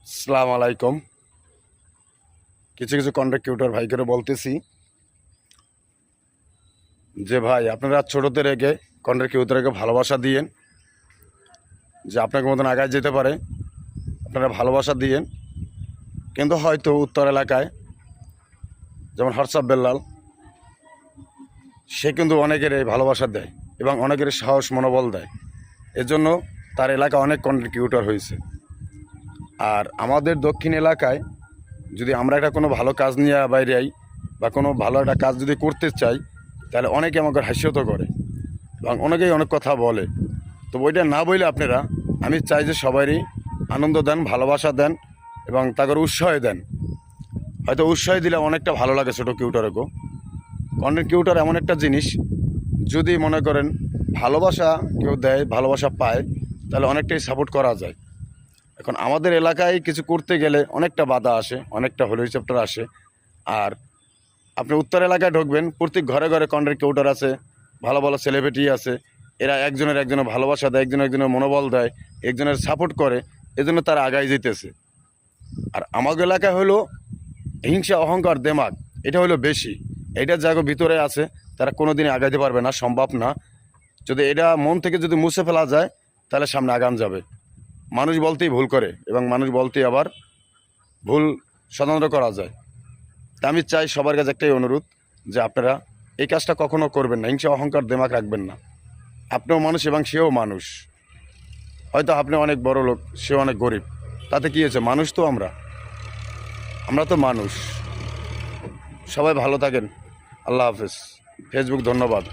আসসালামু আলাইকুম। কিছু কিছু কন্ট্রাক্টর ভাই করে বলতেছি যে ভাই আপনারা ছোটোতে রেখে কন্ট্রাক্টরকে ভালোবাসা দিয়েন, যে আপনাকে মতন আগায় যেতে পারে, আপনারা ভালোবাসা দিয়েন। কিন্তু হয়তো উত্তর এলাকায় যেমন হোয়াটসঅ্যাপ বেল্লাল, সে কিন্তু অনেকের এই ভালোবাসা দেয় এবং অনেকের সাহস মনোবল দেয়। এজন্য তার এলাকা অনেক কন্ট্রাক্টর হয়েছে। আর আমাদের দক্ষিণ এলাকায় যদি আমরা একটা কোনো ভালো কাজ নিয়ে বাইরে আই বা কোনো ভালো একটা কাজ যদি করতে চাই, তাহলে অনেকে আমাকে হাস্যত করে এবং অনেকেই অনেক কথা বলে। তো ওইটা না বললে আপনারা, আমি চাই যে সবারই আনন্দ দেন, ভালোবাসা দেন এবং তাদের উৎসাহ দেন। হয়তো উৎসাহ দিলে অনেকটা ভালো লাগে ছোটো কিউটারকেও। কন্টেন্ট কিউটার এমন একটা জিনিস, যদি মনে করেন ভালোবাসা কেউ দেয়, ভালোবাসা পায়, তাহলে অনেকটাই সাপোর্ট করা যায়। এখন আমাদের এলাকায় কিছু করতে গেলে অনেকটা বাধা আসে, অনেকটা হলিউড চ্যাপ্টার আসে। আর আপনি উত্তর এলাকায় ঢুকবেন, প্রত্যেক ঘরে ঘরে কন্টেন্ট ক্রিয়েটর আছে, ভালো ভালো সেলিব্রিটি আছে। এরা একজনের ভালোবাসা দেয়, একজনের মনোবল দেয়, একজনের সাপোর্ট করে, এজন্য তারা আগায় যেতেছে। আর আমাদের এলাকায় হলো হিংসা, অহংকার, দেমাগ, এটা হলো বেশি। এটা যাগো ভিতরে আছে, তারা কোনো দিনই আগাইতে পারবে না, সম্ভব না। যদি এটা মন থেকে যদি মুছে ফেলা যায়, তাহলে সামনে আগান যাবে। মানুষ বলতেই ভুল করে এবং মানুষ বলতেই আবার ভুল স্বতন্ত্র করা যায়। তা আমি চাই সবার কাছে একটাই অনুরোধ, যে আপনারা এই কাজটা কখনো করবেন না, হিংসা অহংকার দেমাগ রাখবেন না। আপনিও মানুষ এবং সেও মানুষ। হয়তো আপনি অনেক বড় লোক, সেও অনেক গরিব, তাতে কী হয়েছে? মানুষ তো আমরা তো মানুষ। সবাই ভালো থাকেন। আল্লাহ হাফেজ। ফেসবুক ধন্যবাদ।